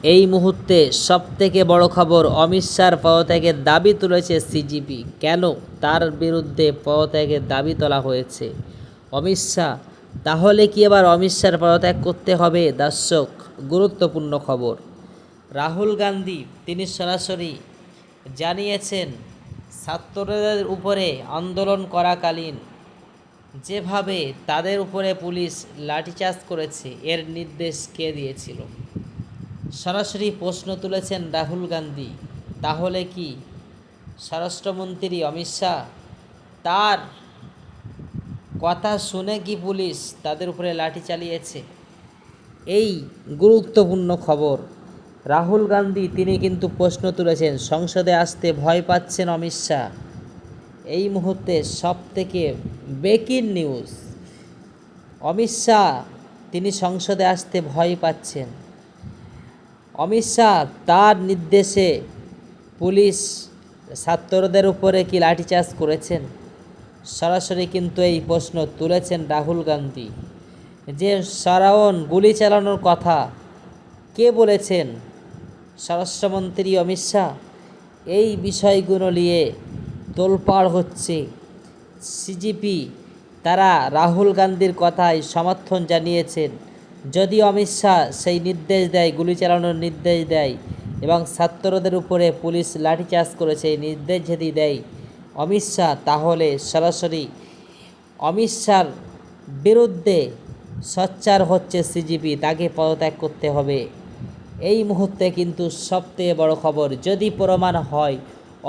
এই মুহূর্তে সবথেকে বড় খবর, অমিত শাহর পদত্যাগের দাবি তুলেছে সিজিপি। কেন তার বিরুদ্ধে পদত্যাগের দাবি তোলা হয়েছে? অমিত শাহ, তাহলে কি এবার অমিত শাহর পদত্যাগ করতে হবে? দর্শক, গুরুত্বপূর্ণ খবর। রাহুল গান্ধী তিনি সরাসরি জানিয়েছেন, ছাত্রদের উপরে আন্দোলন করাকালীন যেভাবে তাদের উপরে পুলিশ লাঠিচার্জ করেছে, এর নির্দেশ কে দিয়েছিল? সরাসরি প্রশ্ন তুলেছেন রাহুল গান্ধী। তাহলে কি স্বরাষ্ট্রমন্ত্রী অমিত শাহ, তার কথা শুনে কি পুলিশ তাদের উপরে লাঠি চালিয়েছে? এই গুরুত্বপূর্ণ খবর। রাহুল গান্ধী তিনি কিন্তু প্রশ্ন তুলেছেন, সংসদে আসতে ভয় পাচ্ছেন অমিত শাহ। এই মুহূর্তে সবথেকে ব্রেকিং নিউজ, অমিত শাহ তিনি সংসদে আসতে ভয় পাচ্ছেন। অমিত শাহ তার নির্দেশে পুলিশ ছাত্রদের উপরে কি লাঠিচার্জ করেছেন? সরাসরি কিন্তু এই প্রশ্ন তুলেছেন রাহুল গান্ধী। যে সারাওন গুলি চালানোর কথা কে বলেছেন? স্বরাষ্ট্রমন্ত্রী অমিত শাহ। এই বিষয়গুলো নিয়ে তোলপাড় হচ্ছে। সিজিপি তারা রাহুল গান্ধীর কথায় সমর্থন জানিয়েছেন। যদি অমিত শাহ সেই নির্দেশ দেয়, গুলি চালানোর নির্দেশ দেয় এবং ছাত্রদের উপরে পুলিশ লাঠিচার্জ করেছে এই নির্দেশ যদি দেয় অমিত শাহ, তাহলে সরাসরি অমিত শাহর বিরুদ্ধে সোচ্চার হচ্ছে সিজিপি, তাকে পদত্যাগ করতে হবে। এই মুহূর্তে কিন্তু সবথেকে বড় খবর, যদি প্রমাণ হয়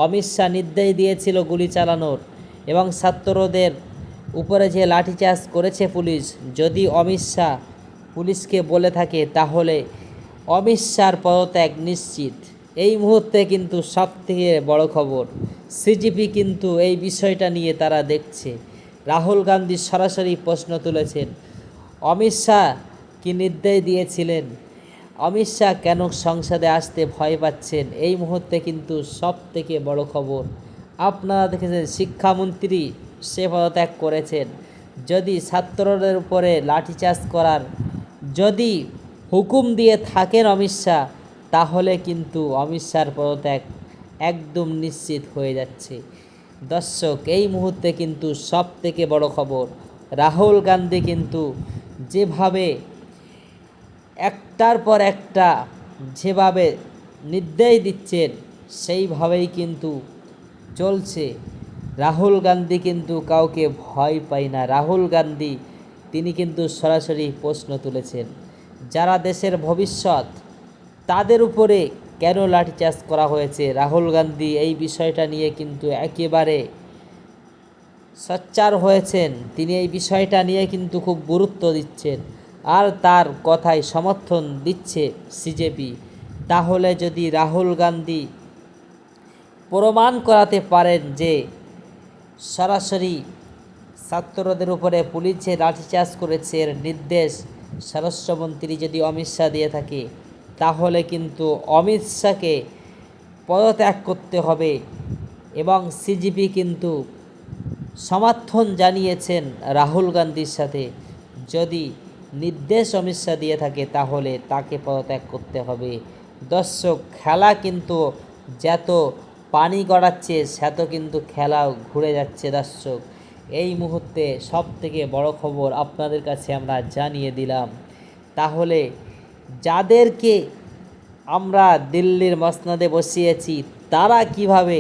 অমিত শাহ নির্দেশ দিয়েছিল গুলি চালানোর এবং ছাত্রদের উপরে যে লাঠিচার্জ করেছে পুলিশ, যদি অমিত শাহ পুলিশকে বলে থাকে, তাহলে অমিত শাহর পদত্যাগ নিশ্চিত। এই মুহূর্তে কিন্তু সবথেকে বড় খবর, সিজিপি কিন্তু এই বিষয়টা নিয়ে তারা দেখছে। রাহুল গান্ধী সরাসরি প্রশ্ন তুলেছেন, অমিত শাহ কি নির্দেশ দিয়েছিলেন? অমিত শাহ কেন সংসদে আসতে ভয় পাচ্ছেন? এই মুহূর্তে কিন্তু সবথেকে বড় খবর। আপনারা দেখেছেন শিক্ষামন্ত্রী সে পদত্যাগ করেছেন। যদি ছাত্রদের উপরে লাঠিচার্জ করার যদি হুকুম দিয়ে থাকেন অমিত শাহ, তাহলে কিন্তু অমিত শাহর পদত্যাগ একদম নিশ্চিত হয়ে যাচ্ছে। দর্শক, এই মুহূর্তে কিন্তু সবথেকে বড় খবর, রাহুল গান্ধী কিন্তু যেভাবে একটার পর একটা যেভাবে নির্দেশ দিচ্ছেন, সেইভাবেই কিন্তু চলছে। রাহুল গান্ধী কিন্তু কাউকে ভয় পায় না। রাহুল গান্ধী তিনি কিন্তু সরাসরি প্রশ্ন তুলেছেন, যারা দেশের ভবিষ্যৎ তাদের উপরে কেন লাঠিচার্জ করা হয়েছে? রাহুল গান্ধী এই বিষয়টা নিয়ে কিন্তু একেবারে সোচ্চার হয়েছেন। তিনি এই বিষয়টা নিয়ে কিন্তু খুব গুরুত্ব দিচ্ছেন আর তার কথায় সমর্থন দিচ্ছে সিজেপি। তাহলে যদি রাহুল গান্ধী প্রমাণ করাতে পারেন যে সরাসরি ছাত্রদের উপরে পুলিশ যে লাঠিচার্জ করেছে এর নির্দেশ স্বরাষ্ট্রমন্ত্রী যদি অমিত শাহ দিয়ে থাকে, তাহলে কিন্তু অমিত শাহকে পদত্যাগ করতে হবে। এবং সিজিপি কিন্তু সমর্থন জানিয়েছেন রাহুল গান্ধীর সাথে। যদি নির্দেশ অমিত শাহ দিয়ে থাকে, তাহলে তাকে পদত্যাগ করতে হবে। দর্শক, খেলা কিন্তু যত পানি গড়াচ্ছে সেত কিন্তু খেলাও ঘুরে যাচ্ছে। দর্শক, এই মুহূর্তে সবথেকে বড় খবর আপনাদের কাছে আমরা জানিয়ে দিলাম। তাহলে যাদেরকে আমরা দিল্লির মসনদে বসিয়েছি, তারা কিভাবে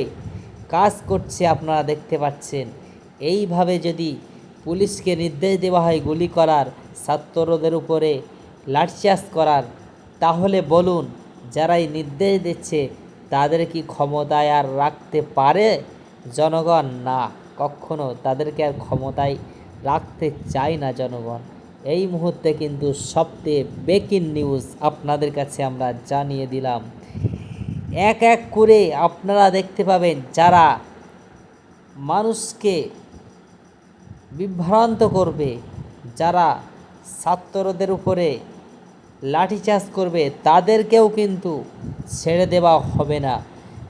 কাজ করছে আপনারা দেখতে পাচ্ছেন। এইভাবে যদি পুলিশকে নির্দেশ দেওয়া হয় গুলি করার, ছাত্রদের উপরে লাঠিচার্জ করার, তাহলে বলুন যারা এই নির্দেশ দিচ্ছে তাদের কি ক্ষমতায় আর রাখতে পারে জনগণ? না, কখনো তাদেরকে আর ক্ষমতায় রাখতে চায় না জনগণ। এই মুহূর্তে কিন্তু সবথেকে ব্রেকিং নিউজ আপনাদের কাছে আমরা জানিয়ে দিলাম। এক এক করে আপনারা দেখতে পাবেন যারা মানুষকে বিভ্রান্ত করবে, যারা ছাত্রদের উপরে লাঠিচার্জ করবে, তাদেরকেও কিন্তু ছেড়ে দেওয়া হবে না।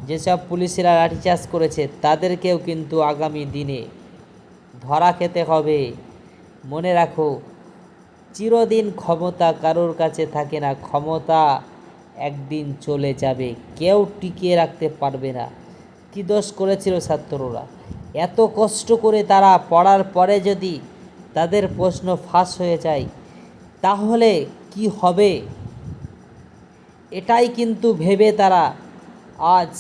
যেসব পুলিশেরা লাঠিচার্জ করেছে তাদেরকেও কিন্তু আগামী দিনে ধরা খেতে হবে। মনে রাখো, চিরদিন ক্ষমতা কারোর কাছে থাকে না। ক্ষমতা একদিন চলে যাবে, কেউ টিকিয়ে রাখতে পারবে না। কী দোষ করেছিল ছাত্ররা? এত কষ্ট করে তারা পড়ার পরে যদি তাদের প্রশ্ন ফাঁস হয়ে যায় তাহলে কি হবে? এটাই কিন্তু ভেবে তারা আজ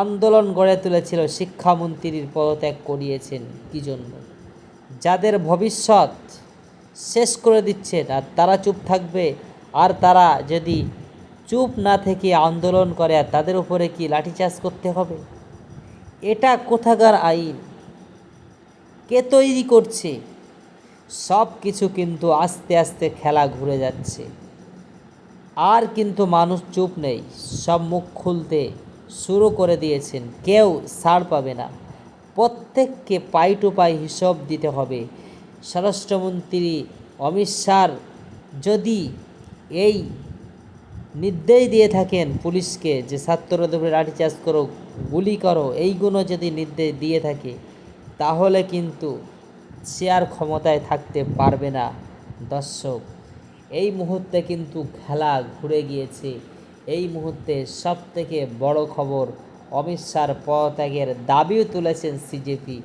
আন্দোলন গড়ে তুলেছিল, শিক্ষামন্ত্রীর পদত্যাগ করিয়েছেন কী জন্য? যাদের ভবিষ্যৎ শেষ করে দিচ্ছেন আর তারা চুপ থাকবে? আর তারা যদি চুপ না থেকে আন্দোলন করে আর তাদের উপরে কি লাঠিচার্জ করতে হবে? এটা কোথাকার আইন? কে তৈরি করছে? সব কিছু কিন্তু আস্তে আস্তে খেলা ঘুরে যাচ্ছে। আর কিন্তু মানুষ চুপ নেই, সব মুখ খুলতে শুরু করে দিয়েছেন। কেউ ছাড় পাবে না, প্রত্যেককে পাই টু পাই হিসাব দিতে হবে। স্বরাষ্ট্রমন্ত্রী অমিত শাহ যদি এই নির্দেশ দিয়ে থাকেন পুলিশকে যে ছাত্রদের উপরে লাঠিচার্জ করো, গুলি করো, এইগুলো যদি নির্দেশ দিয়ে থাকে তাহলে কিন্তু সে আর ক্ষমতায় থাকতে পারবে না। দর্শক, এই মুহূর্তে কিন্তু খেলা ঘুরে গিয়েছে। এই মুহূর্তে সবথেকে বড় খবর, অমিত শাহর পদত্যাগের দাবিও তুলেছেন সিজেপি।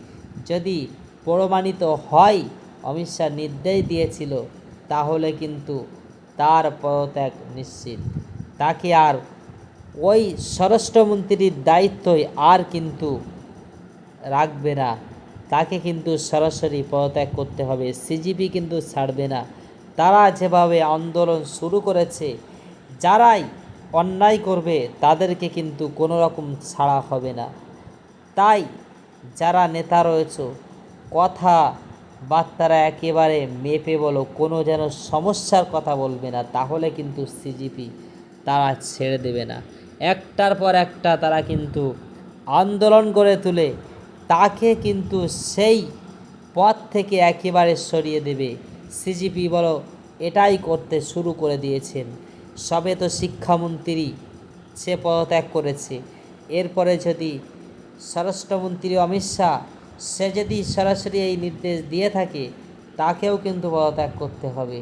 যদি প্রমাণিত হয় অমিত শাহ নির্দেশ দিয়েছিল তাহলে কিন্তু তার পদত্যাগ নিশ্চিত। তাকে আর ওই স্বরাষ্ট্রমন্ত্রীর দায়িত্বই আর কিন্তু রাখবে না, তাকে কিন্তু সরাসরি পদত্যাগ করতে হবে। সিজিপি কিন্তু ছাড়বে না। তারা যেভাবে আন্দোলন শুরু করেছে, যারাই অন্যায় করবে তাদেরকে কিন্তু কোনো রকম ছাড়া হবে না। তাই যারা নেতা রয়েছে, কথাবার্তারা একেবারে মেপে বলো, কোনো যেন সমস্যার কথা বলবে না, তাহলে কিন্তু সিজিপি তারা ছেড়ে দেবে না। একটার পর একটা তারা কিন্তু আন্দোলন গড়ে তুলে তাকে কিন্তু সেই পথ থেকে একেবারে সরিয়ে দেবে। সিজিপি বলো এটাই করতে শুরু করে দিয়েছেন। সবে তো শিক্ষামন্ত্রী সে পদত্যাগ করেছে, এরপরে যদি স্বরাষ্ট্রমন্ত্রী অমিত শাহ সে যদি সরাসরি এই নির্দেশ দিয়ে থাকে তাকেও কিন্তু পদত্যাগ করতে হবে।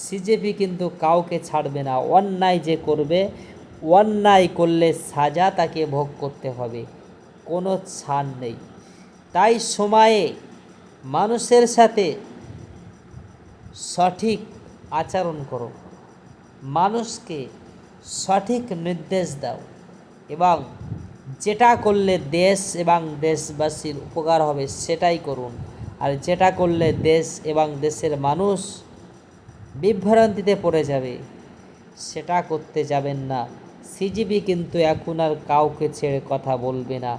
সিজেপি কিন্তু কাউকে ছাড়বে না। অন্যায় যে করবে, অন্যায় করলে সাজা তাকে ভোগ করতে হবে, কোনো ছাড় নেই। তাই সময়ে মানুষের সাথে সঠিক আচরণ করো, মানুষকে সঠিক নির্দেশ দাও এবং যেটা করলে দেশ এবং দেশবাসীর উপকার হবে সেটাই করুন। আর যেটা করলে দেশ এবং দেশের মানুষ বিভ্রান্তিতে পড়ে যাবে সেটা করতে যাবেন না। সিজিবি কিন্তু এখন আর কাউকে ছেড়ে কথা বলবে না।